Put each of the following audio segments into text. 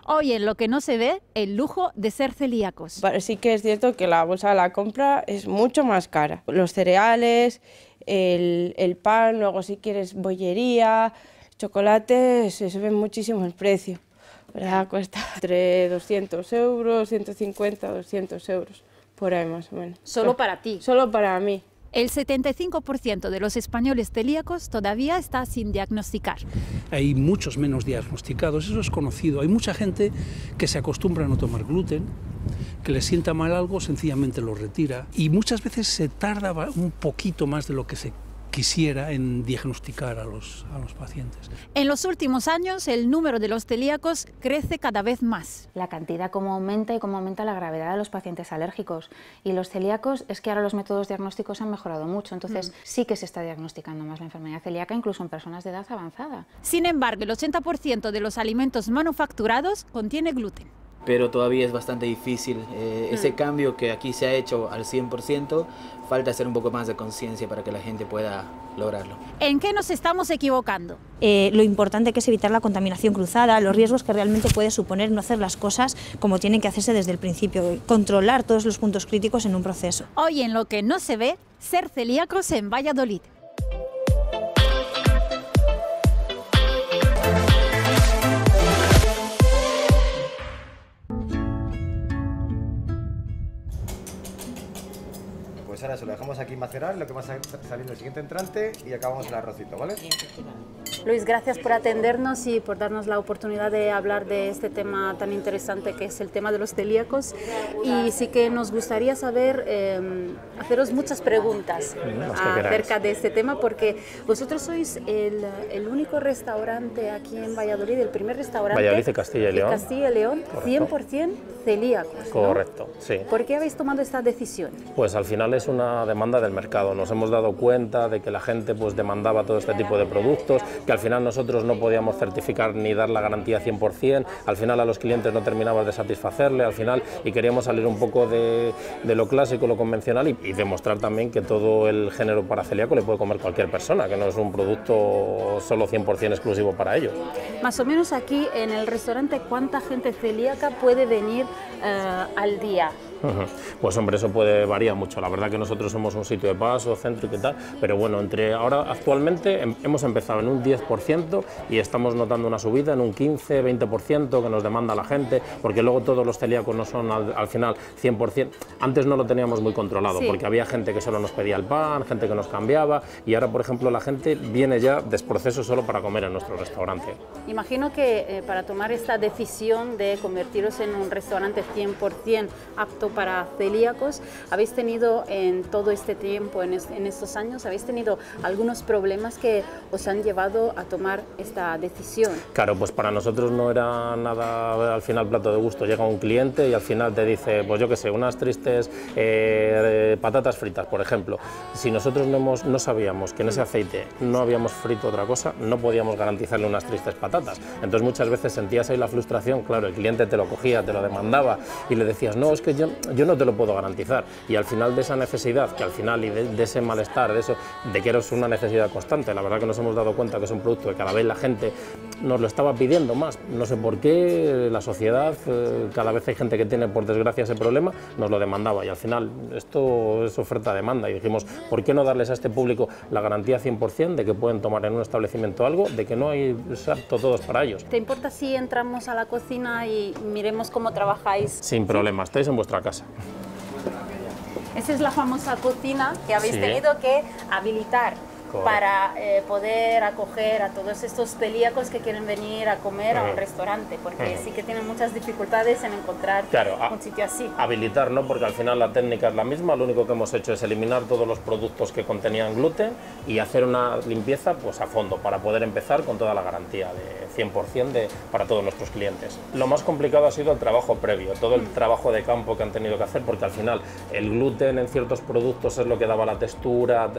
Hoy en lo que no se ve, el lujo de ser celíacos. Sí que es cierto que la bolsa de la compra es mucho más cara. Los cereales, el pan, luego si quieres bollería, chocolate, se sube muchísimo el precio. ¿Verdad? Cuesta entre 200 euros, 150, 200 euros, por ahí más o menos. ¿Solo para ti? Solo para mí. El 75% de los españoles celíacos todavía está sin diagnosticar. Hay muchos menos diagnosticados, eso es conocido. Hay mucha gente que se acostumbra a no tomar gluten, que le sienta mal algo, sencillamente lo retira. Y muchas veces se tarda un poquito más de lo que se quisiera en diagnosticar a los pacientes. En los últimos años, el número de los celíacos crece cada vez más. La cantidad como aumenta y cómo aumenta la gravedad de los pacientes alérgicos. Y los celíacos, es que ahora los métodos diagnósticos han mejorado mucho, entonces sí que se está diagnosticando más la enfermedad celíaca, incluso en personas de edad avanzada. Sin embargo, el 80% de los alimentos manufacturados contiene gluten. Pero todavía es bastante difícil. Ese cambio que aquí se ha hecho al 100%, falta hacer un poco más de conciencia para que la gente pueda lograrlo. ¿En qué nos estamos equivocando? Lo importante que es evitar la contaminación cruzada, los riesgos que realmente puede suponer no hacer las cosas como tienen que hacerse desde el principio, controlar todos los puntos críticos en un proceso. Hoy en lo que no se ve, ser celíacos en Valladolid. Pues ahora se lo dejamos aquí macerar, lo que va saliendo el siguiente entrante y acabamos el arrocito, ¿vale? Luis, gracias por atendernos y por darnos la oportunidad de hablar de este tema tan interesante que es el tema de los celíacos. Y sí que nos gustaría saber, haceros muchas preguntas acerca de este tema, porque vosotros sois el único restaurante aquí en Valladolid, el primer restaurante Valladolid y Castilla y León. Castilla y León, 100% celíacos, ¿no? Correcto, sí. ¿Por qué habéis tomado esta decisión? Pues al final es una demanda del mercado. Nos hemos dado cuenta de que la gente pues demandaba todo este tipo de productos, que al final nosotros no podíamos certificar ni dar la garantía 100%, al final a los clientes no terminaba de satisfacerle, al final, y queríamos salir un poco de lo clásico, lo convencional y demostrar también que todo el género para celíaco le puede comer cualquier persona, que no es un producto solo 100% exclusivo para ellos. Más o menos aquí en el restaurante, ¿cuánta gente celíaca puede venir al día? Pues hombre, eso puede variar mucho. La verdad que nosotros somos un sitio de paso, centro y qué tal, pero bueno, ahora actualmente hemos empezado en un 10% y estamos notando una subida en un 15-20% que nos demanda la gente, porque luego todos los celíacos no son al final 100%. Antes no lo teníamos muy controlado, sí, porque había gente que solo nos pedía el pan, gente que nos cambiaba, y ahora, por ejemplo, la gente viene ya desproceso solo para comer en nuestro restaurante. Imagino que para tomar esta decisión de convertiros en un restaurante 100% apto para celíacos, habéis tenido en todo este tiempo, en estos años, habéis tenido algunos problemas que os han llevado a tomar esta decisión. Claro, pues para nosotros no era nada al final plato de gusto. Llega un cliente y al final te dice, pues yo qué sé, unas tristes patatas fritas, por ejemplo. Si nosotros no sabíamos que en ese aceite no habíamos frito otra cosa, no podíamos garantizarle unas tristes patatas. Entonces muchas veces sentías ahí la frustración, claro, el cliente te lo cogía, te lo demandaba y le decías, no, es que yo no te lo puedo garantizar, y al final de esa necesidad, que al final y de ese malestar, de que eres una necesidad constante, la verdad que nos hemos dado cuenta que es un producto que cada vez la gente nos lo estaba pidiendo más, no sé por qué, la sociedad, cada vez hay gente que tiene por desgracia ese problema, nos lo demandaba, y al final esto es oferta-demanda, y dijimos, ¿por qué no darles a este público la garantía 100% de que pueden tomar en un establecimiento algo, de que no hay apto todos para ellos? ¿Te importa si entramos a la cocina y miremos cómo trabajáis? Sin problema, estáis en vuestra casa. Esa es la famosa cocina que habéis tenido que habilitar. Correcto. Para poder acoger a todos estos celíacos que quieren venir a comer a un restaurante, porque sí que tienen muchas dificultades en encontrar un sitio así. Habilitar, ¿no? Porque al final la técnica es la misma, lo único que hemos hecho es eliminar todos los productos que contenían gluten y hacer una limpieza pues a fondo para poder empezar con toda la garantía de 100% para todos nuestros clientes. Lo más complicado ha sido el trabajo previo, todo el trabajo de campo que han tenido que hacer, porque al final el gluten en ciertos productos es lo que daba la textura,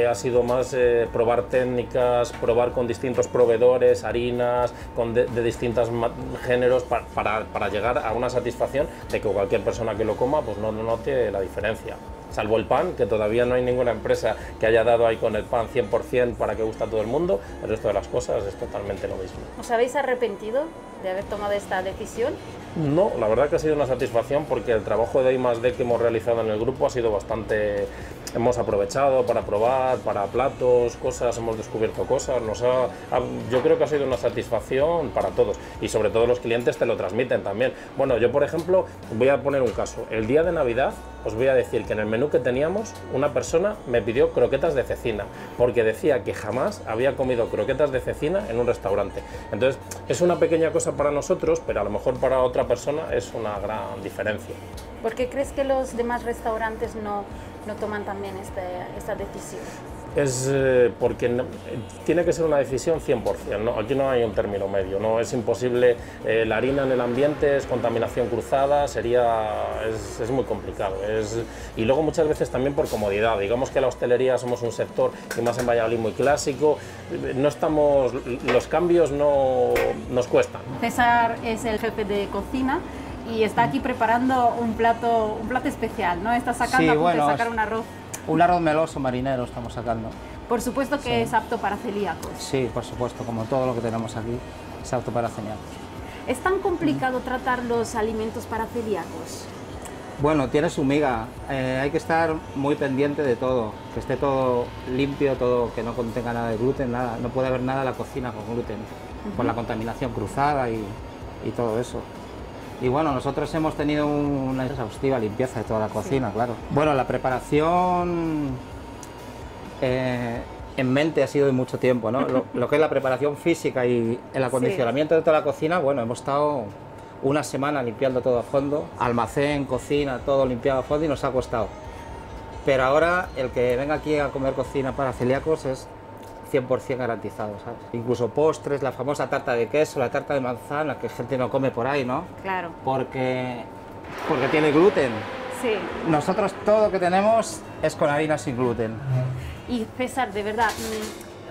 ha sido más probar técnicas, probar con distintos proveedores, harinas, de distintos géneros para llegar a una satisfacción de que cualquier persona que lo coma pues no note la diferencia. Salvo el pan, que todavía no hay ninguna empresa que haya dado ahí con el pan 100% para que guste a todo el mundo, el resto de las cosas es totalmente lo mismo. ¿Os habéis arrepentido de haber tomado esta decisión? No, la verdad que ha sido una satisfacción porque el trabajo de I+D que hemos realizado en el grupo ha sido bastante... Hemos aprovechado para probar, para platos, cosas, hemos descubierto cosas, yo creo que ha sido una satisfacción para todos y sobre todo los clientes te lo transmiten también. Bueno, yo por ejemplo, voy a poner un caso, el día de Navidad os voy a decir que en el menú que teníamos una persona me pidió croquetas de cecina porque decía que jamás había comido croquetas de cecina en un restaurante. Entonces es una pequeña cosa para nosotros, pero a lo mejor para otra persona es una gran diferencia. ¿Por qué crees que los demás restaurantes no toman también esta decisión? Es porque tiene que ser una decisión 100%, ¿no? Aquí no hay un término medio, no es imposible, la harina en el ambiente es contaminación cruzada, es muy complicado, y luego muchas veces también por comodidad, digamos que la hostelería somos un sector, y más en Valladolid, muy clásico, los cambios no nos cuestan. César es el jefe de cocina y está aquí preparando un plato especial, ¿no? Está sacando, sí, bueno, sacar un arroz. Un arroz meloso marinero estamos sacando. Por supuesto que sí. Es apto para celíacos. Sí, por supuesto, como todo lo que tenemos aquí, es apto para celíacos. ¿Es tan complicado tratar los alimentos para celíacos? Bueno, tiene su miga, hay que estar muy pendiente de todo, que esté todo limpio, todo que no contenga nada de gluten, nada, no puede haber nada en la cocina con gluten, por la contaminación cruzada y todo eso. Y bueno, nosotros hemos tenido una exhaustiva limpieza de toda la cocina, sí. Claro. Bueno, la preparación en mente ha sido de mucho tiempo, ¿no? Lo que es la preparación física y el acondicionamiento de toda la cocina, bueno, hemos estado una semana limpiando todo a fondo, almacén, cocina, todo limpiado a fondo y nos ha costado. Pero ahora el que venga aquí a comer cocina para celíacos es 100% garantizado, ¿sabes? Incluso postres, la famosa tarta de queso, la tarta de manzana, que gente no come por ahí, ¿no? Claro. Porque tiene gluten. Sí. Nosotros todo lo que tenemos es con harina sin gluten. Y César, de verdad,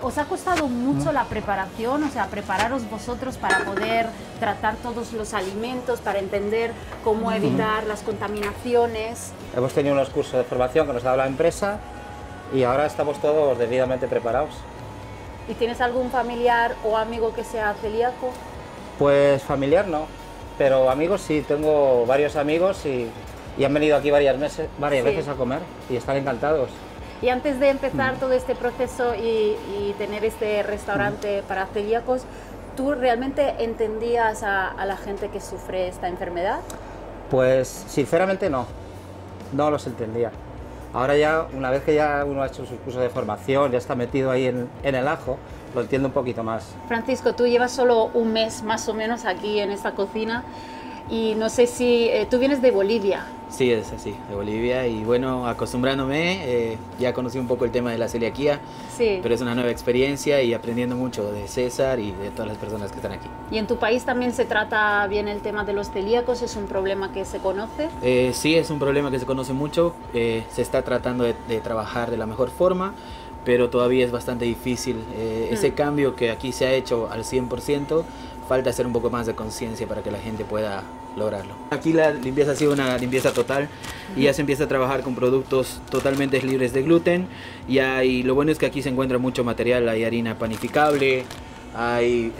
¿os ha costado mucho la preparación? O sea, prepararos vosotros para poder tratar todos los alimentos, para entender cómo evitar las contaminaciones. Hemos tenido unos cursos de formación que nos ha dado la empresa y ahora estamos todos debidamente preparados. ¿Y tienes algún familiar o amigo que sea celíaco? Pues familiar no, pero amigos sí, tengo varios amigos y han venido aquí varias veces a comer y están encantados. Y antes de empezar todo este proceso y tener este restaurante para celíacos, ¿tú realmente entendías a la gente que sufre esta enfermedad? Pues sinceramente no los entendía. Ahora ya, una vez que ya uno ha hecho sus cursos de formación, ya está metido ahí en el ajo, lo entiendo un poquito más. Francisco, tú llevas solo un mes más o menos aquí en esta cocina y no sé si tú vienes de Bolivia. Sí, es así, de Bolivia, y bueno, acostumbrándome, ya conocí un poco el tema de la celiaquía, sí. Pero es una nueva experiencia y aprendiendo mucho de César y de todas las personas que están aquí. ¿Y en tu país también se trata bien el tema de los celíacos? ¿Es un problema que se conoce? Sí, es un problema que se conoce mucho, se está tratando de trabajar de la mejor forma, pero todavía es bastante difícil. Ese cambio que aquí se ha hecho al 100%, falta hacer un poco más de conciencia para que la gente pueda lograrlo. Aquí la limpieza ha sido una limpieza total y ya se empieza a trabajar con productos totalmente libres de gluten y lo bueno es que aquí se encuentra mucho material, hay harina panificable, hay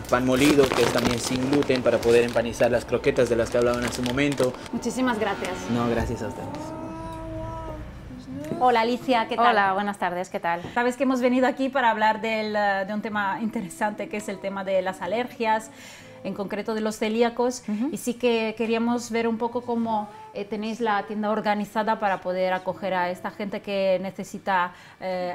pan molido que es también sin gluten para poder empanizar las croquetas de las que hablaban hace un momento. Muchísimas gracias. No, gracias a ustedes. Hola Alicia, ¿qué tal? Hola, buenas tardes, ¿qué tal? Sabes que hemos venido aquí para hablar de un tema interesante que es el tema de las alergias, en concreto de los celíacos, y sí que queríamos ver un poco cómo tenéis la tienda organizada para poder acoger a esta gente que necesita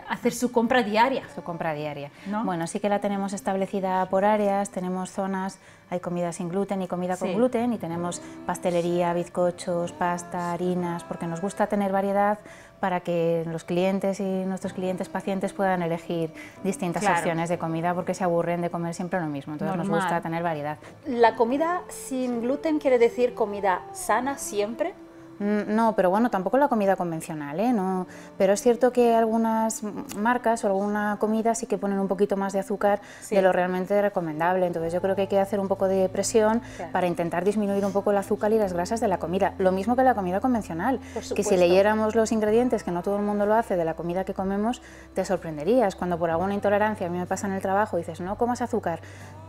hacer su compra diaria. Su compra diaria, ¿no? Bueno, sí que la tenemos establecida por áreas, tenemos zonas, hay comida sin gluten y comida con gluten, y tenemos pastelería, bizcochos, pasta, harinas, porque nos gusta tener variedad para que los clientes y nuestros clientes pacientes puedan elegir distintas opciones de comida, porque se aburren de comer siempre lo mismo, entonces nos gusta tener variedad. ¿La comida sin gluten quiere decir comida sana siempre? No, pero bueno, tampoco la comida convencional, ¿eh? No, pero es cierto que algunas marcas o alguna comida sí que ponen un poquito más de azúcar de lo realmente recomendable, entonces yo creo que hay que hacer un poco de presión para intentar disminuir un poco el azúcar y las grasas de la comida, lo mismo que la comida convencional, que si leyéramos los ingredientes, que no todo el mundo lo hace, de la comida que comemos, te sorprenderías, cuando por alguna intolerancia, a mí me pasa en el trabajo, dices, no comas azúcar,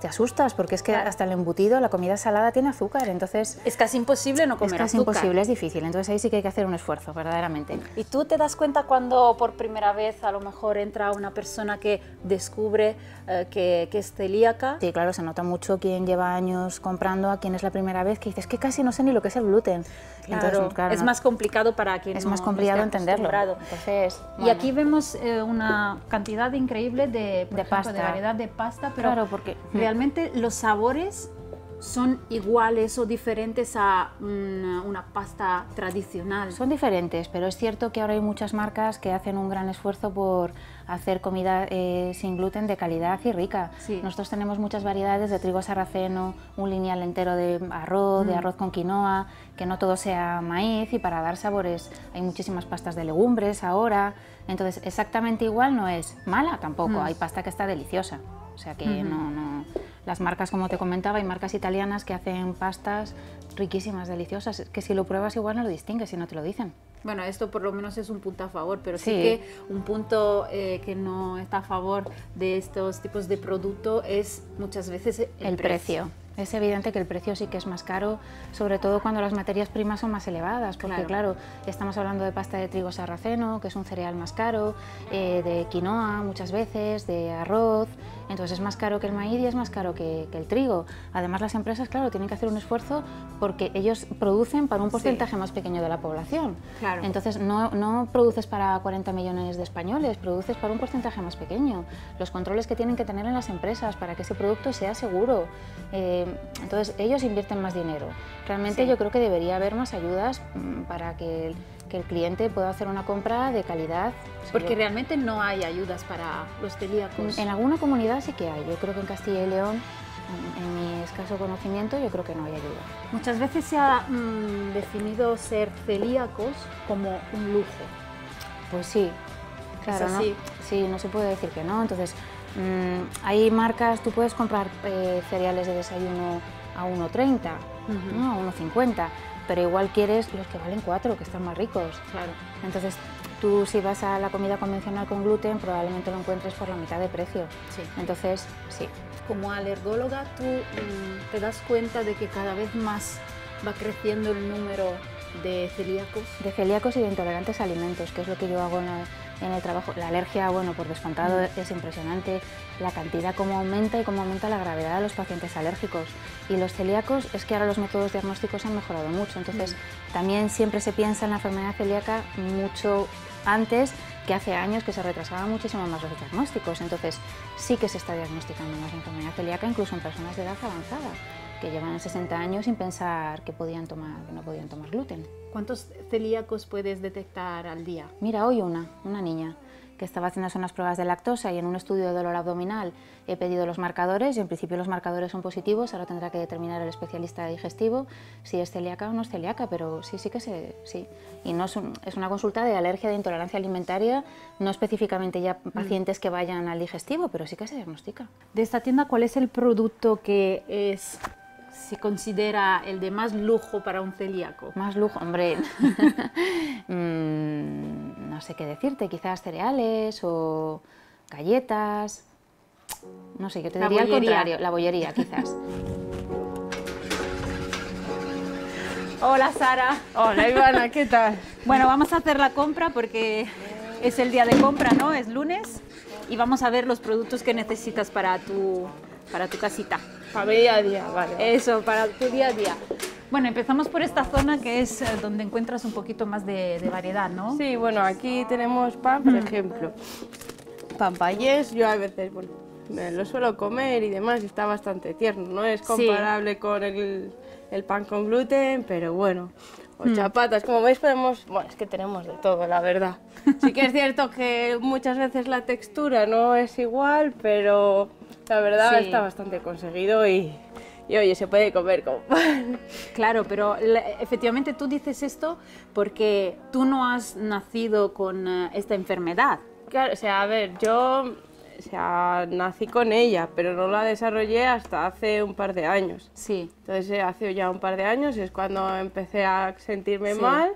te asustas, porque es que hasta el embutido, la comida salada tiene azúcar, entonces... Es casi imposible no comer azúcar. Es casi imposible, es difícil. Entonces ahí sí que hay que hacer un esfuerzo, verdaderamente. ¿Y tú te das cuenta cuando por primera vez a lo mejor entra una persona que descubre que es celíaca? Sí, claro, se nota mucho quien lleva años comprando, a quien es la primera vez, que dices que casi no sé ni lo que es el gluten. Claro, entonces, claro, es más complicado para quien es más complicado entenderlo. Entonces, y aquí vemos una cantidad increíble de pasta, de variedad de pasta, pero claro, porque realmente los sabores son iguales o diferentes a una pasta tradicional. Son diferentes, pero es cierto que ahora hay muchas marcas que hacen un gran esfuerzo por hacer comida sin gluten de calidad y rica. Sí. Nosotros tenemos muchas variedades de trigo sarraceno, un lineal entero de arroz con quinoa, que no todo sea maíz, y para dar sabores hay muchísimas pastas de legumbres ahora, entonces exactamente igual no es mala tampoco, hay pasta que está deliciosa, o sea que no... Las marcas, como te comentaba, hay marcas italianas que hacen pastas riquísimas, deliciosas, que si lo pruebas igual no lo distingues si no te lo dicen. Bueno, esto por lo menos es un punto a favor, pero sí que un punto que no está a favor de estos tipos de producto es muchas veces el precio. Es evidente que el precio sí que es más caro, sobre todo cuando las materias primas son más elevadas, porque claro, estamos hablando de pasta de trigo sarraceno, que es un cereal más caro, de quinoa muchas veces, de arroz, entonces es más caro que el maíz y es más caro que el trigo. Además las empresas, claro, tienen que hacer un esfuerzo porque ellos producen para un porcentaje más pequeño de la población. Claro. Entonces no produces para 40 millones de españoles, produces para un porcentaje más pequeño. Los controles que tienen que tener en las empresas para que ese producto sea seguro. Entonces ellos invierten más dinero. Realmente yo creo que debería haber más ayudas para que el cliente pueda hacer una compra de calidad. Porque realmente no hay ayudas para los celíacos. En alguna comunidad sí que hay. Yo creo que en Castilla y León, en mi escaso conocimiento, yo creo que no hay ayuda. Muchas veces se ha definido ser celíacos como un lujo. Pues sí, claro, ¿Es así? Sí, no se puede decir que no. Entonces, hay marcas, tú puedes comprar cereales de desayuno a 1,30, ¿no? A 1,50, pero igual quieres los que valen 4, que están más ricos. Claro. Entonces, tú si vas a la comida convencional con gluten, probablemente lo encuentres por la mitad de precio. Sí. Entonces, sí. Como alergóloga, tú te das cuenta de que cada vez más va creciendo el número de celíacos. De celíacos y de intolerantes a alimentos, que es lo que yo hago en el trabajo. La alergia, bueno, por descontado es impresionante, la cantidad cómo aumenta y cómo aumenta la gravedad de los pacientes alérgicos. Y los celíacos, es que ahora los métodos diagnósticos han mejorado mucho, entonces también siempre se piensa en la enfermedad celíaca mucho antes que hace años, que se retrasaban muchísimo más los diagnósticos, entonces sí que se está diagnosticando más la enfermedad celíaca incluso en personas de edad avanzada, que llevan 60 años sin pensar que no podían tomar gluten. ¿Cuántos celíacos puedes detectar al día? Mira, hoy una niña que estaba haciéndose unas pruebas de lactosa y en un estudio de dolor abdominal he pedido los marcadores y en principio los marcadores son positivos, ahora tendrá que determinar el especialista digestivo si es celíaca o no es celíaca, pero sí. Y no es una consulta de alergia, de intolerancia alimentaria, no específicamente ya pacientes que vayan al digestivo, pero sí que se diagnostica. De esta tienda, ¿cuál es el producto que se considera el de más lujo para un celíaco? Más lujo, hombre, no sé qué decirte, quizás cereales o galletas, no sé, yo te diría al contrario, la bollería quizás. Hola Sara. Hola Ivana, ¿qué tal? Bueno, vamos a hacer la compra porque es el día de compra, ¿no? Es lunes y vamos a ver los productos que necesitas para tu casita. Para mi día a día, vale. Eso, para tu día a día. Bueno, empezamos por esta zona que es donde encuentras un poquito más de variedad, ¿no? Sí, bueno, aquí tenemos pan, por ejemplo. Pan payés, yo a veces, bueno, me lo suelo comer y demás, y está bastante tierno. No es comparable con el pan con gluten, pero bueno. O chapatas, como veis podemos, bueno, es que tenemos de todo, la verdad. Sí que es cierto que muchas veces la textura no es igual, pero la verdad está bastante conseguido y y oye, se puede comer como pan. Claro, pero efectivamente tú dices esto porque tú no has nacido con esta enfermedad. Claro, o sea, a ver, yo nací con ella, pero no la desarrollé hasta hace un par de años. Sí. Entonces, hace ya un par de años es cuando empecé a sentirme mal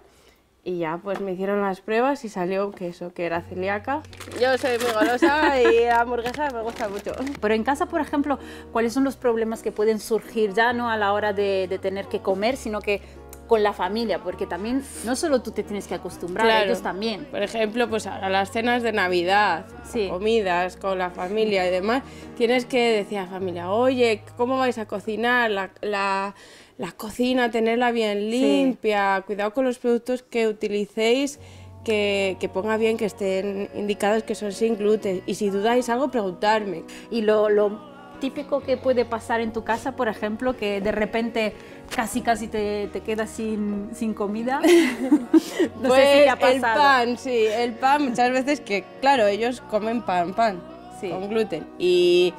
y ya pues me hicieron las pruebas y salió que era celíaca. Yo soy muy golosa y la hamburguesa me gusta mucho. Pero en casa, por ejemplo, ¿cuáles son los problemas que pueden surgir ya no a la hora de tener que comer, sino que con la familia? Porque también no solo tú te tienes que acostumbrar, claro, ellos también. Por ejemplo, pues a las cenas de Navidad, comidas con la familia y demás, tienes que decir a la familia, oye, ¿cómo vais a cocinar? La cocina, tenerla bien limpia, cuidado con los productos que utilicéis, que ponga bien, que estén indicados que son sin gluten. Y si dudáis algo, preguntarme. Y lo típico que puede pasar en tu casa, por ejemplo, que de repente casi te quedas sin comida. No pues sé si te ha pasado. El pan muchas veces que, claro, ellos comen pan con gluten y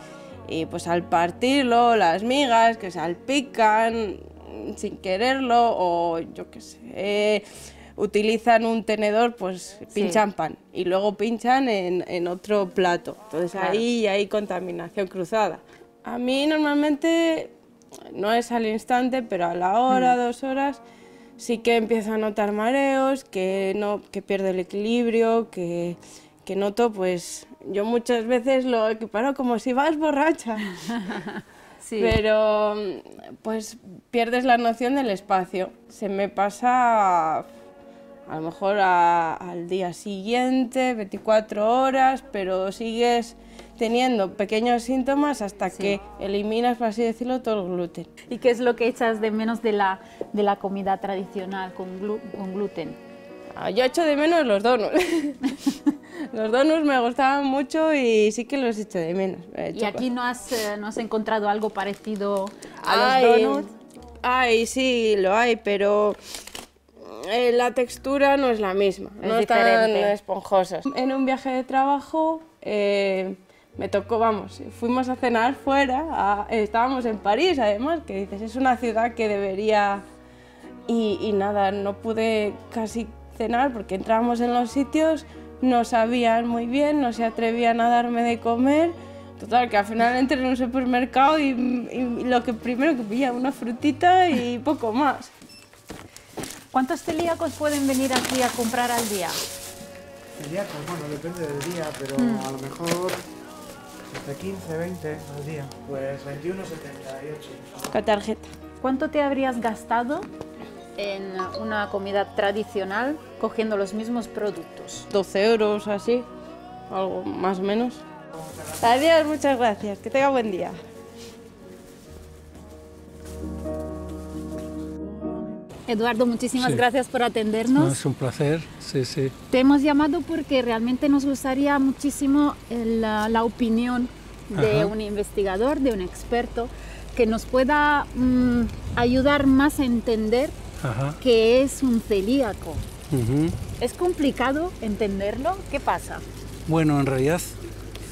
pues al partirlo, las migas que salpican sin quererlo o yo qué sé, utilizan un tenedor, pues pinchan pan y luego pinchan en otro plato. Entonces ahí hay contaminación cruzada. A mí normalmente no es al instante, pero a la hora, 2 horas, sí que empiezo a notar mareos, que pierdo el equilibrio, que noto, pues yo muchas veces lo equiparo como si vas borracha. Pero pues pierdes la noción del espacio. Se me pasa a lo mejor al día siguiente, 24 horas, pero sigues teniendo pequeños síntomas hasta que eliminas, por así decirlo, todo el gluten. ¿Y qué es lo que echas de menos de la comida tradicional con gluten? Yo echo de menos los donuts. Los donuts me gustaban mucho y sí que los echo de menos. ¿Y aquí no has encontrado algo parecido a los donuts? Sí, lo hay, pero la textura no es la misma, no es tan esponjosa. En un viaje de trabajo me tocó, fuimos a cenar fuera, estábamos en París además, que dices, es una ciudad que debería... Y nada, no pude casi cenar porque entrábamos en los sitios, no sabían muy bien, no se atrevían a darme de comer. Total, que al final entré en un supermercado y lo que primero que pillaba una frutita y poco más. ¿Cuántos celíacos pueden venir aquí a comprar al día? Celíacos, bueno, depende del día, pero a lo mejor entre 15, 20 al día. Pues 21,78. Con tarjeta. ¿Cuánto te habrías gastado en una comida tradicional cogiendo los mismos productos? 12 euros así, algo más o menos. Adiós, muchas gracias, que tenga buen día. Eduardo, muchísimas gracias por atendernos. No, es un placer, sí. Te hemos llamado porque realmente nos gustaría muchísimo la opinión de un investigador, de un experto, que nos pueda ayudar más a entender qué es un celíaco. ¿Es complicado entenderlo? ¿Qué pasa? Bueno, en realidad,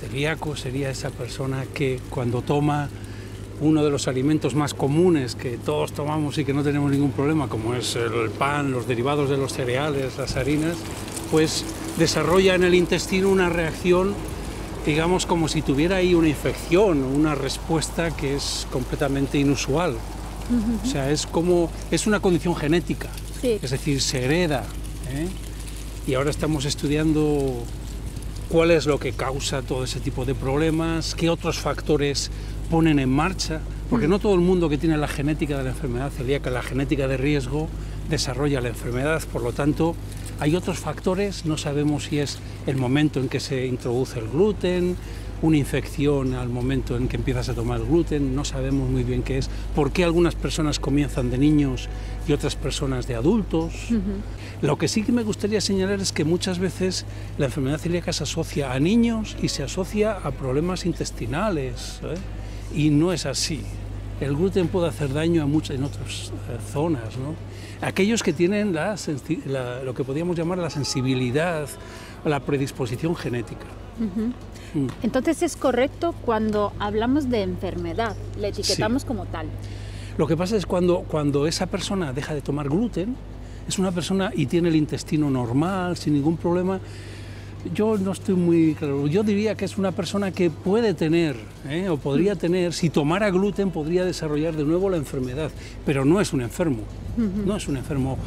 celíaco sería esa persona que cuando toma uno de los alimentos más comunes que todos tomamos y que no tenemos ningún problema, como es el pan, los derivados de los cereales, las harinas, pues desarrolla en el intestino una reacción, digamos, como si tuviera ahí una infección o una respuesta que es completamente inusual. O sea, es una condición genética, es decir, se hereda. Y ahora estamos estudiando cuál es lo que causa todo ese tipo de problemas, qué otros factores ponen en marcha, porque no todo el mundo que tiene la genética de la enfermedad celíaca, la genética de riesgo, desarrolla la enfermedad. Por lo tanto, hay otros factores, no sabemos si es el momento en que se introduce el gluten, una infección al momento en que empiezas a tomar el gluten, no sabemos muy bien qué es, por qué algunas personas comienzan de niños y otras personas de adultos. Lo que sí que me gustaría señalar es que muchas veces la enfermedad celíaca se asocia a niños y se asocia a problemas intestinales, y no es así. El gluten puede hacer daño en otras zonas, ¿no? Aquellos que tienen lo que podríamos llamar la sensibilidad o la predisposición genética. Entonces es correcto cuando hablamos de enfermedad, la etiquetamos como tal. Lo que pasa es cuando esa persona deja de tomar gluten, es una persona y tiene el intestino normal, sin ningún problema. Yo no estoy muy claro. Yo diría que es una persona que puede tener, o podría tener, si tomara gluten, podría desarrollar de nuevo la enfermedad, pero no es un enfermo. No es un enfermo,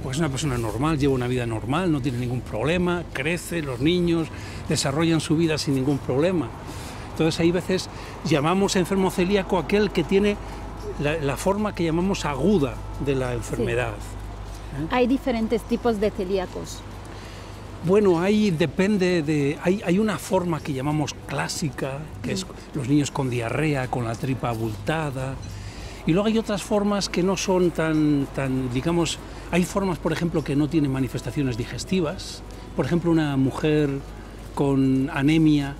pues es una persona normal, lleva una vida normal, no tiene ningún problema, crece, los niños desarrollan su vida sin ningún problema. Entonces hay veces llamamos enfermo celíaco aquel que tiene la forma que llamamos aguda de la enfermedad. Hay diferentes tipos de celíacos. Bueno, hay una forma que llamamos clásica, que es los niños con diarrea, con la tripa abultada, y luego hay otras formas que no son tan, digamos, hay formas, por ejemplo, que no tienen manifestaciones digestivas, por ejemplo, una mujer con anemia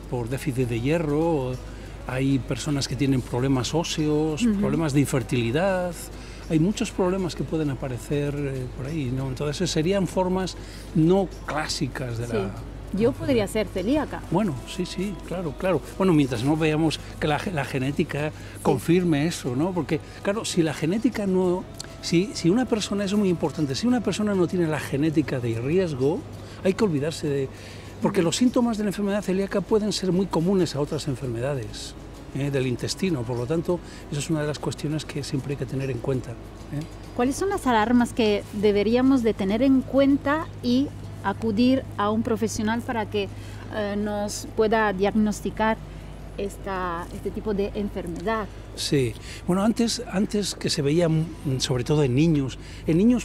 por déficit de hierro, hay personas que tienen problemas óseos, problemas de infertilidad. Hay muchos problemas que pueden aparecer por ahí, ¿no? Entonces serían formas no clásicas de la... Yo podría ser celíaca. Bueno, sí, claro. Bueno, mientras no veamos que la genética confirme eso, ¿no? Porque, claro, si la genética no... Si una persona, eso es muy importante, si una persona no tiene la genética de riesgo, hay que olvidarse de... Porque los síntomas de la enfermedad celíaca pueden ser muy comunes a otras enfermedades del intestino, por lo tanto, eso es una de las cuestiones que siempre hay que tener en cuenta. ¿Cuáles son las alarmas que deberíamos de tener en cuenta y acudir a un profesional para que nos pueda diagnosticar este tipo de enfermedad? Sí, bueno, antes que se veía sobre todo en niños,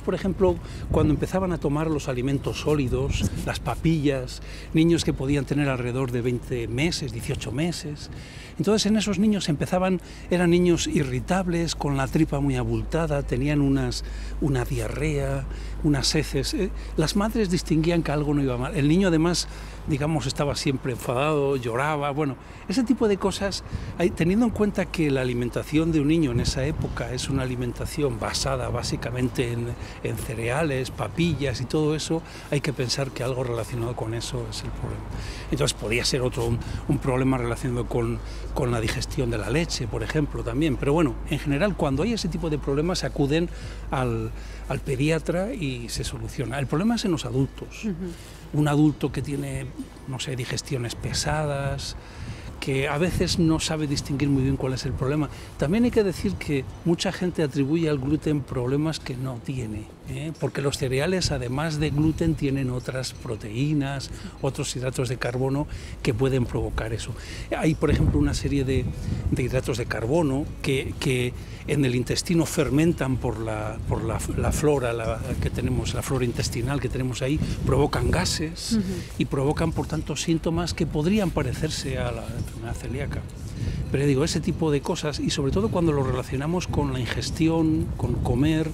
por ejemplo, cuando empezaban a tomar los alimentos sólidos, las papillas, niños que podían tener alrededor de 20 meses, 18 meses, entonces en esos niños eran niños irritables, con la tripa muy abultada, tenían una diarrea, unas heces, las madres distinguían que algo no iba mal, el niño además, digamos, estaba siempre enfadado, lloraba, bueno, ese tipo de cosas, teniendo en cuenta que la alimentación de un niño en esa época es una alimentación basada básicamente en cereales, papillas y todo eso, hay que pensar que algo relacionado con eso es el problema. Entonces podía ser un problema relacionado con la digestión de la leche, por ejemplo, también, pero bueno, en general cuando hay ese tipo de problemas acuden al pediatra y se soluciona. El problema es en los adultos. Un adulto que tiene, no sé, digestiones pesadas, que a veces no sabe distinguir muy bien cuál es el problema. También hay que decir que mucha gente atribuye al gluten problemas que no tiene, porque los cereales, además de gluten, tienen otras proteínas, otros hidratos de carbono que pueden provocar eso. Hay, por ejemplo, una serie de hidratos de carbono que en el intestino fermentan por la flora que tenemos, la flora intestinal que tenemos ahí, provocan gases y provocan, por tanto, síntomas que podrían parecerse a la enfermedad celíaca. Pero digo, ese tipo de cosas, y sobre todo cuando lo relacionamos con la ingestión, con comer,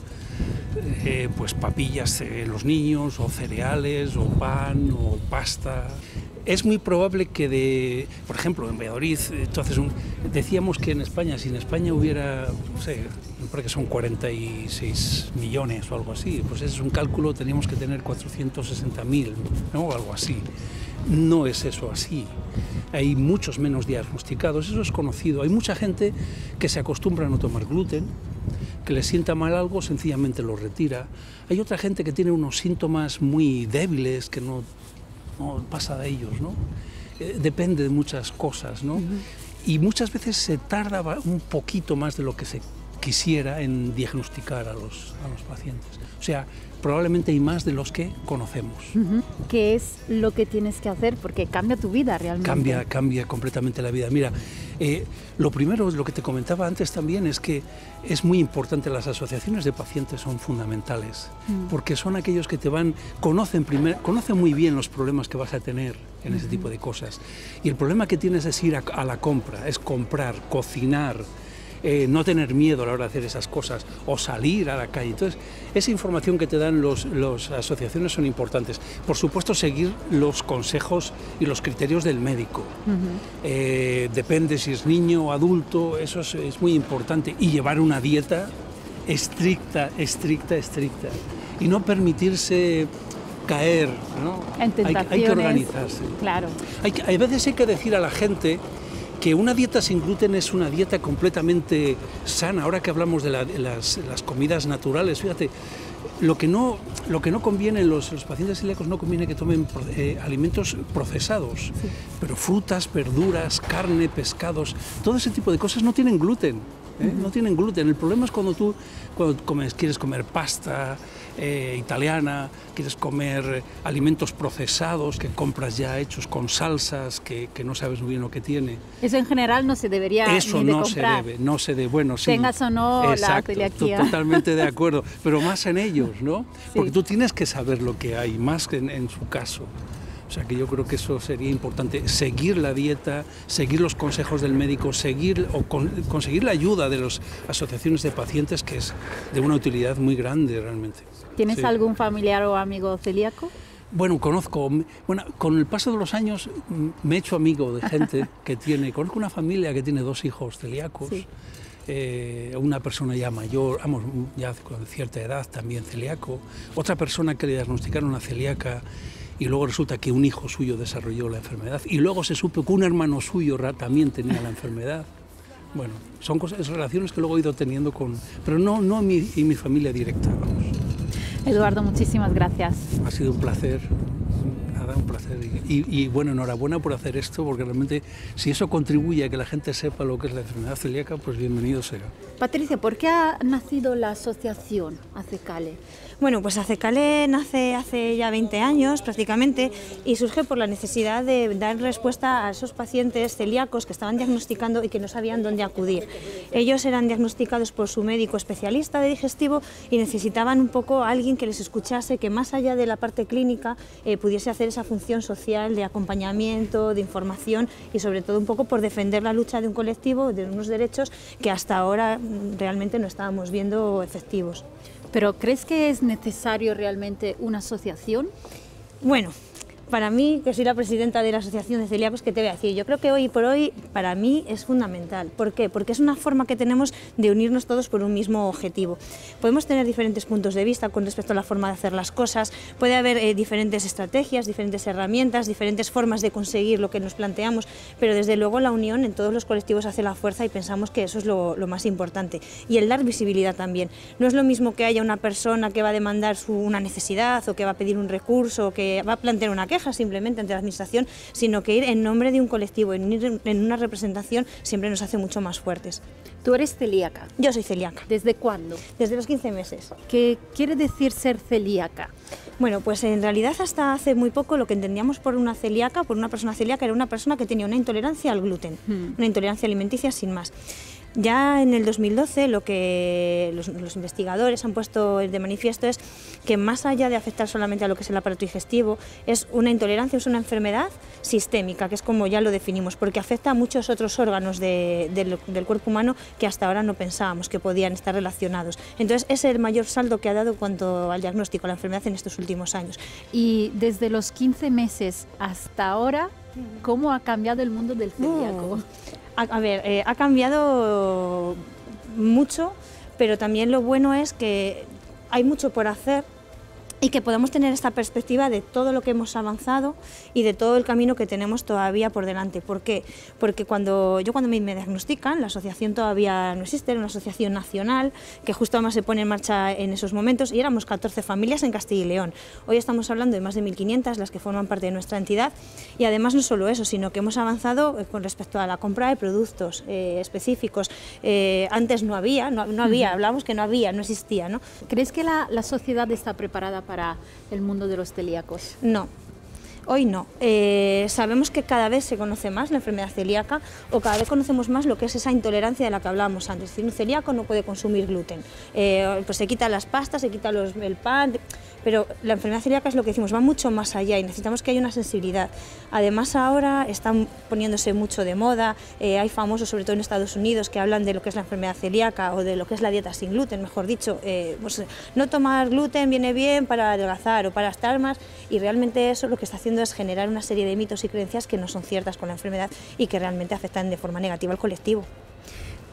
pues papillas en los niños, o cereales, o pan, o pasta. Es muy probable que, por ejemplo, en Valladolid, entonces decíamos que en España, si en España hubiera, no sé, creo que son 46 millones o algo así, pues ese es un cálculo, teníamos que tener 460.000, ¿no? O algo así. No es eso así. Hay muchos menos diagnosticados, eso es conocido. Hay mucha gente que se acostumbra a no tomar gluten, que le sienta mal algo, sencillamente lo retira. Hay otra gente que tiene unos síntomas muy débiles, que no pasa de ellos, ¿no? Depende de muchas cosas, ¿no? Y muchas veces se tarda un poquito más de lo que se quisiera en diagnosticar a los pacientes. O sea, probablemente hay más de los que conocemos. ¿Qué es lo que tienes que hacer? Porque cambia tu vida realmente. Cambia completamente la vida. Mira, lo primero, lo que te comentaba antes también, es que es muy importante, las asociaciones de pacientes son fundamentales, porque son aquellos que conocen muy bien los problemas que vas a tener en ese tipo de cosas. Y el problema que tienes es ir a la compra, es comprar, cocinar, no tener miedo a la hora de hacer esas cosas, o salir a la calle. Entonces, esa información que te dan las asociaciones son importantes. Por supuesto, seguir los consejos y los criterios del médico. Depende si es niño o adulto, eso es muy importante. Y llevar una dieta estricta. Y no permitirse caer, ¿no? En tentaciones. Hay que organizarse. Claro. Hay veces hay que decir a la gente que una dieta sin gluten es una dieta completamente sana. Ahora que hablamos de las comidas naturales, fíjate, lo que no conviene en los pacientes celíacos, no conviene que tomen alimentos procesados, sí. Pero frutas, verduras, carne, pescados, todo ese tipo de cosas no tienen gluten. No tienen gluten. El problema es cuando quieres comer pasta italiana, quieres comer alimentos procesados que compras ya hechos con salsas que no sabes muy bien lo que tiene. Eso en general no se debería Eso ni de no comprar. no se debe, bueno, sí. Tengas o no exacto, la celiaquía. Totalmente de acuerdo, pero más en ellos, ¿no? Sí. Porque tú tienes que saber lo que hay, más que en su caso. O sea que yo creo que eso sería importante, seguir la dieta, seguir los consejos del médico, conseguir la ayuda de las asociaciones de pacientes, que es de una utilidad muy grande realmente. ¿Tienes sí. algún familiar o amigo celíaco? Bueno, con el paso de los años me he hecho amigo de gente conozco una familia que tiene 2 hijos celíacos, sí. Una persona ya mayor, ya con cierta edad también celíaco, otra persona que le diagnosticaron una celíaca y luego resulta que un hijo suyo desarrolló la enfermedad y luego se supo que un hermano suyo también tenía la enfermedad. Bueno, son relaciones que luego he ido teniendo pero no en mi familia directa, vamos. Eduardo, muchísimas gracias. Ha sido un placer. Un placer y bueno, enhorabuena por hacer esto, porque realmente si eso contribuye a que la gente sepa lo que es la enfermedad celíaca, pues bienvenido sea. Patricia, ¿por qué ha nacido la asociación Acecale? Bueno, pues Acecale nace hace ya 20 años prácticamente y surge por la necesidad de dar respuesta a esos pacientes celíacos que estaban diagnosticando y que no sabían dónde acudir. Ellos eran diagnosticados por su médico especialista de digestivo y necesitaban un poco a alguien que les escuchase, que más allá de la parte clínica pudiese hacer esa función social de acompañamiento, de información y sobre todo un poco por defender la lucha de un colectivo, de unos derechos que hasta ahora realmente no estábamos viendo efectivos. ¿Pero crees que es necesario realmente una asociación? Bueno, para mí, que soy la presidenta de la Asociación de Celíacos, ¿qué te voy a decir? Yo creo que hoy por hoy para mí es fundamental. ¿Por qué? Porque es una forma que tenemos de unirnos todos por un mismo objetivo. Podemos tener diferentes puntos de vista con respecto a la forma de hacer las cosas, puede haber diferentes estrategias, diferentes herramientas, diferentes formas de conseguir lo que nos planteamos, pero desde luego la unión en todos los colectivos hace la fuerza y pensamos que eso es lo más importante. Y el dar visibilidad también. No es lo mismo que haya una persona que va a demandar una necesidad o que va a pedir un recurso o que va a plantear una queja simplemente ante la administración, sino que ir en nombre de un colectivo, en una representación, siempre nos hace mucho más fuertes. ¿Tú eres celíaca? Yo soy celíaca. ¿Desde cuándo? Desde los 15 meses. ¿Qué quiere decir ser celíaca? Bueno, pues en realidad hasta hace muy poco lo que entendíamos por una celíaca, por una persona celíaca, era una persona que tenía una intolerancia al gluten, una intolerancia alimenticia sin más. Ya en el 2012 lo que los investigadores han puesto de manifiesto es que más allá de afectar solamente a lo que es el aparato digestivo, es una intolerancia, es una enfermedad sistémica, que es como ya lo definimos, porque afecta a muchos otros órganos del cuerpo humano que hasta ahora no pensábamos que podían estar relacionados. Entonces ese es el mayor salto que ha dado en cuanto al diagnóstico de la enfermedad en estos últimos años. Y desde los 15 meses hasta ahora, ¿cómo ha cambiado el mundo del celíaco? A ver, ha cambiado mucho, pero también lo bueno es que hay mucho por hacer y que podamos tener esta perspectiva de todo lo que hemos avanzado y de todo el camino que tenemos todavía por delante. ¿Por qué? Porque cuando me diagnostican, la asociación todavía no existe, era una asociación nacional que justo además se pone en marcha en esos momentos y éramos 14 familias en Castilla y León. Hoy estamos hablando de más de 1.500 las que forman parte de nuestra entidad y además no solo eso, sino que hemos avanzado con respecto a la compra de productos específicos. Antes no había, hablábamos que no había, no existía, ¿no? ¿Crees que la sociedad está preparada para el mundo de los celíacos? No. Hoy no. Sabemos que cada vez se conoce más la enfermedad celíaca o cada vez conocemos más lo que es esa intolerancia de la que hablábamos antes. Es decir, un celíaco no puede consumir gluten. Pues se quitan las pastas, se quita el pan, pero la enfermedad celíaca es lo que decimos, va mucho más allá y necesitamos que haya una sensibilidad. Además ahora están poniéndose mucho de moda, hay famosos, sobre todo en Estados Unidos, que hablan de lo que es la enfermedad celíaca o de lo que es la dieta sin gluten, mejor dicho. Pues, no tomar gluten viene bien para adelgazar o para estar más y realmente eso lo que está haciendo es generar una serie de mitos y creencias que no son ciertas con la enfermedad y que realmente afectan de forma negativa al colectivo.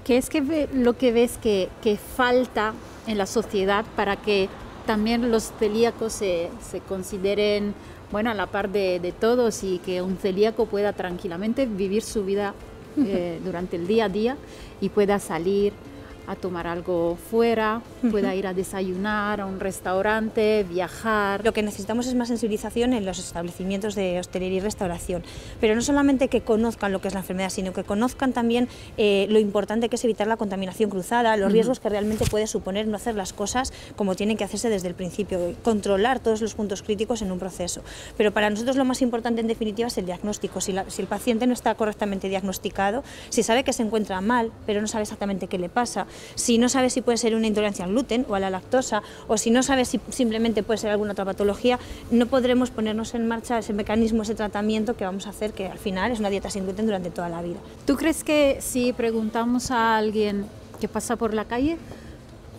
¿Qué es lo que ves que falta en la sociedad para que también los celíacos se consideren, bueno, a la par de todos, y que un celíaco pueda tranquilamente vivir su vida durante el día a día y pueda salir a tomar algo fuera, pueda ir a desayunar a un restaurante, viajar. Lo que necesitamos es más sensibilización en los establecimientos de hostelería y restauración, pero no solamente que conozcan lo que es la enfermedad, sino que conozcan también lo importante que es evitar la contaminación cruzada, los riesgos que realmente puede suponer no hacer las cosas como tienen que hacerse desde el principio, controlar todos los puntos críticos en un proceso. Pero para nosotros lo más importante en definitiva es el diagnóstico. Si el paciente no está correctamente diagnosticado, si sabe que se encuentra mal, pero no sabe exactamente qué le pasa, si no sabe si puede ser una intolerancia al gluten o a la lactosa, o si no sabe si simplemente puede ser alguna otra patología, no podremos ponernos en marcha ese mecanismo, ese tratamiento que vamos a hacer, que al final es una dieta sin gluten durante toda la vida. ¿Tú crees que si preguntamos a alguien que pasa por la calle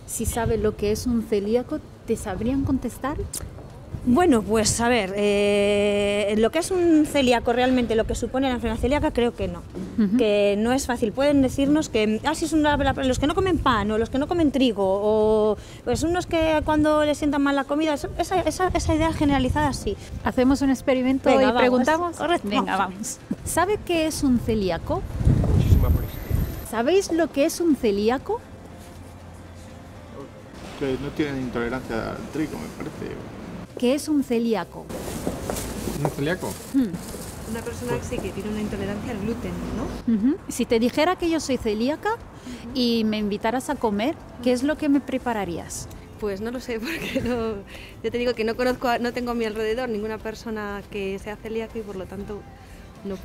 si sabe lo que es un celíaco, te sabrían contestar? Bueno, pues a ver, lo que es un celíaco realmente, lo que supone la enfermedad celíaca, creo que no, que no es fácil. Pueden decirnos que si es los que no comen pan o los que no comen trigo, o pues unos que cuando les sientan mal la comida, esa idea generalizada sí. Hacemos un experimento. Venga, y vamos. Preguntamos. Correcto. Venga, vamos. ¿Sabe qué es un celíaco? ¿Sabéis lo que es un celíaco? Que no tienen intolerancia al trigo, me parece. ¿Qué es un celíaco? ¿Un celíaco? Una persona que sí que tiene una intolerancia al gluten, ¿no? Si te dijera que yo soy celíaca y me invitaras a comer, ¿qué es lo que me prepararías? Pues no lo sé, porque no, yo te digo que no conozco, no tengo a mi alrededor ninguna persona que sea celíaca y por lo tanto no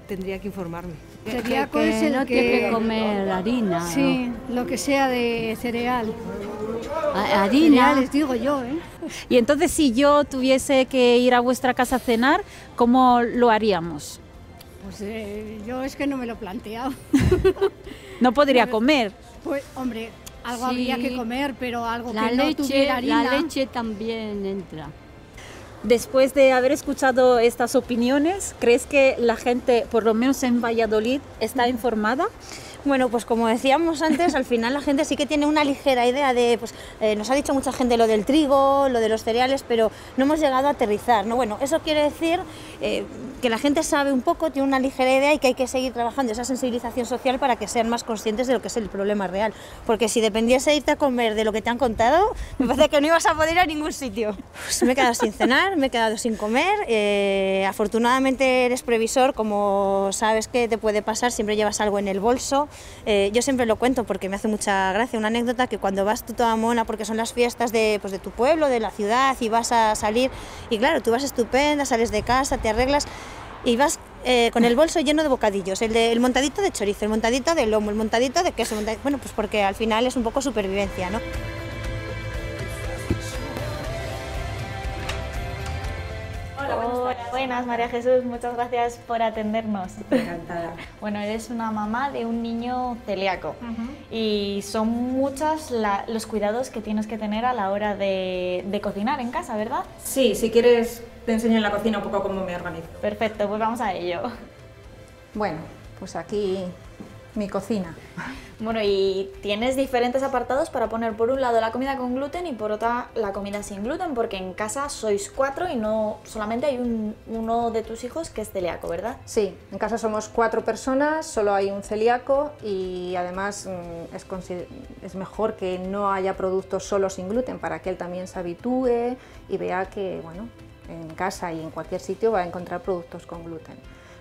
tendría que informarme. Celíaco es el no tiene que comer harina. Sí, lo que sea de cereal. Harina. Les digo yo, ¿eh? Y entonces, si yo tuviese que ir a vuestra casa a cenar, ¿cómo lo haríamos? Pues yo es que no me lo he planteado. ¿No podría comer? Pues, hombre, algo habría que comer, pero algo la que leche, no tuviera harina. La leche también entra. Después de haber escuchado estas opiniones, ¿crees que la gente, por lo menos en Valladolid, está informada? Bueno, pues como decíamos antes, al final la gente sí que tiene una ligera idea de, pues nos ha dicho mucha gente lo del trigo, lo de los cereales, pero no hemos llegado a aterrizar, ¿no? Bueno, eso quiere decir que la gente sabe un poco, tiene una ligera idea y que hay que seguir trabajando esa sensibilización social para que sean más conscientes de lo que es el problema real, porque si dependiese de irte a comer de lo que te han contado, me parece que no ibas a poder ir a ningún sitio. Pues me he quedado sin cenar, me he quedado sin comer, afortunadamente eres previsor, como sabes que te puede pasar, siempre llevas algo en el bolso. Yo siempre lo cuento porque me hace mucha gracia, una anécdota, que cuando vas tú toda mona, porque son las fiestas de tu pueblo, de la ciudad, y vas a salir, y claro, tú vas estupenda, sales de casa, te arreglas, y vas con el bolso lleno de bocadillos, el montadito de chorizo, el montadito de lomo, el montadito de queso, bueno, pues porque al final es un poco supervivencia, ¿no? Hola, buenas, María Jesús, muchas gracias por atendernos. Encantada. Bueno, eres una mamá de un niño celíaco y son muchos los cuidados que tienes que tener a la hora de cocinar en casa, ¿verdad? Sí, si quieres te enseño en la cocina un poco cómo me organizo. Perfecto, pues vamos a ello. Bueno, pues aquí mi cocina. Bueno, y tienes diferentes apartados para poner por un lado la comida con gluten y por otra la comida sin gluten, porque en casa sois 4 y no solamente hay uno de tus hijos que es celíaco, ¿verdad? Sí, en casa somos 4 personas, solo hay un celíaco y además es mejor que no haya productos solo sin gluten para que él también se habitúe y vea que, bueno, en casa y en cualquier sitio va a encontrar productos con gluten.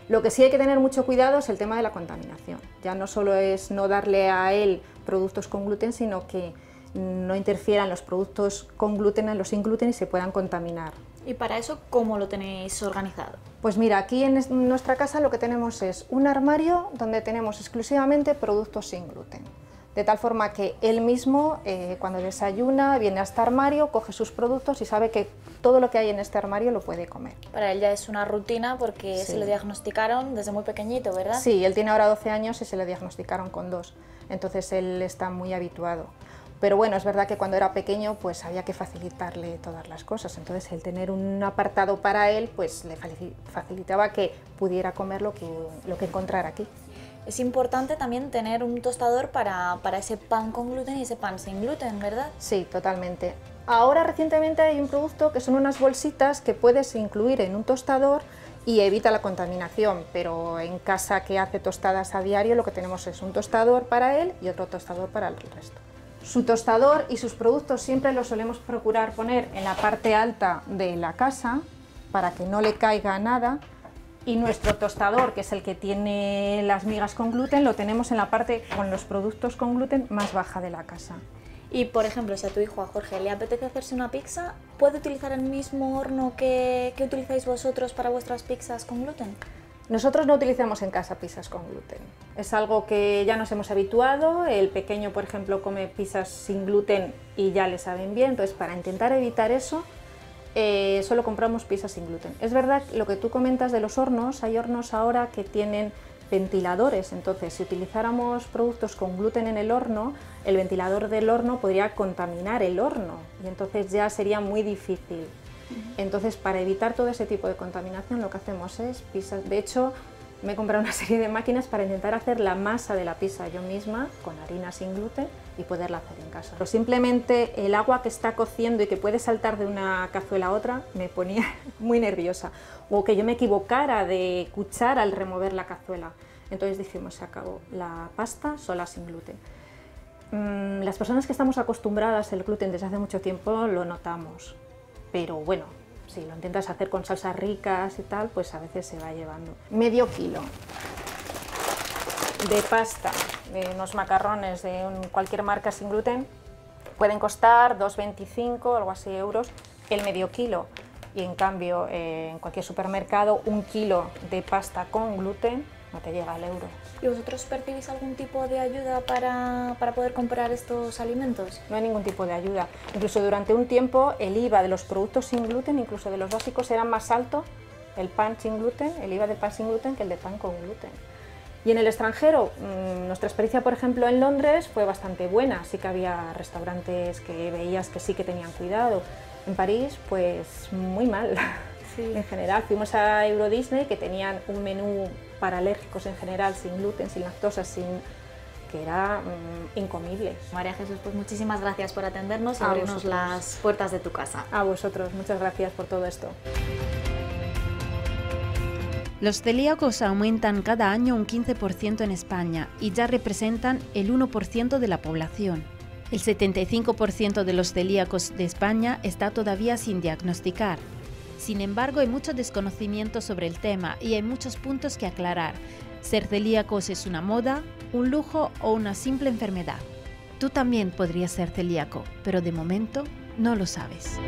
Lo que sí hay que tener mucho cuidado es el tema de la contaminación. Ya no solo es no darle a él productos con gluten, sino que no interfieran los productos con gluten en los sin gluten y se puedan contaminar. ¿Y para eso cómo lo tenéis organizado? Pues mira, aquí en nuestra casa lo que tenemos es un armario donde tenemos exclusivamente productos sin gluten. De tal forma que él mismo, cuando desayuna, viene a este armario, coge sus productos y sabe que todo lo que hay en este armario lo puede comer. Para él ya es una rutina porque Sí. se lo diagnosticaron desde muy pequeñito, ¿verdad? Sí, él tiene ahora 12 años y se le diagnosticaron con 2, entonces él está muy habituado. Pero bueno, es verdad que cuando era pequeño pues había que facilitarle todas las cosas, entonces el tener un apartado para él pues le facilitaba que pudiera comer lo que encontrara aquí. Es importante también tener un tostador para ese pan con gluten y ese pan sin gluten, ¿verdad? Sí, totalmente. Ahora recientemente hay un producto que son unas bolsitas que puedes incluir en un tostador y evita la contaminación, pero en casa que hace tostadas a diario lo que tenemos es un tostador para él y otro tostador para el resto. Su tostador y sus productos siempre los solemos procurar poner en la parte alta de la casa para que no le caiga nada, y nuestro tostador, que es el que tiene las migas con gluten, lo tenemos en la parte con los productos con gluten más baja de la casa. Y por ejemplo, si a tu hijo, a Jorge, le apetece hacerse una pizza, ¿puede utilizar el mismo horno que utilizáis vosotros para vuestras pizzas con gluten? Nosotros no utilizamos en casa pizzas con gluten. Es algo que ya nos hemos habituado. El pequeño, por ejemplo, come pizzas sin gluten y ya le saben bien. Entonces, para intentar evitar eso, solo compramos pizzas sin gluten. Es verdad lo que tú comentas de los hornos. Hay hornos ahora que tienen ventiladores, entonces si utilizáramos productos con gluten en el horno, el ventilador del horno podría contaminar el horno y entonces ya sería muy difícil. Entonces, para evitar todo ese tipo de contaminación, lo que hacemos es pizzas. De hecho, me he comprado una serie de máquinas para intentar hacer la masa de la pizza yo misma con harina sin gluten y poderla hacer en casa. Pero simplemente el agua que está cociendo y que puede saltar de una cazuela a otra me ponía muy nerviosa, o que yo me equivocara de cuchara al remover la cazuela. Entonces dijimos, se acabó, la pasta sola sin gluten. Las personas que estamos acostumbradas al gluten desde hace mucho tiempo lo notamos, pero bueno, si lo intentas hacer con salsas ricas y tal, pues a veces se va llevando. Medio kilo de pasta, de unos macarrones de cualquier marca sin gluten, pueden costar 2,25 algo así euros el medio kilo. Y en cambio, en cualquier supermercado, 1 kilo de pasta con gluten no te llega al euro. ¿Y vosotros percibís algún tipo de ayuda para poder comprar estos alimentos? No hay ningún tipo de ayuda. Incluso durante un tiempo el IVA de los productos sin gluten, incluso de los básicos, era más alto, el pan sin gluten, el IVA del pan sin gluten, que el de pan con gluten. Y en el extranjero, nuestra experiencia, por ejemplo, en Londres fue bastante buena. Sí que había restaurantes que veías que sí que tenían cuidado. En París, pues muy mal. Sí. En general, fuimos a Euro Disney, que tenían un menú para alérgicos en general, sin gluten, sin lactosa, que era incomible. María Jesús, pues muchísimas gracias por atendernos y abrirnos las puertas de tu casa. A vosotros, muchas gracias por todo esto. Los celíacos aumentan cada año un 15% en España y ya representan el 1% de la población. El 75% de los celíacos de España está todavía sin diagnosticar. Sin embargo, hay mucho desconocimiento sobre el tema y hay muchos puntos que aclarar. ¿Ser celíacos es una moda, un lujo o una simple enfermedad? Tú también podrías ser celíaco, pero de momento no lo sabes.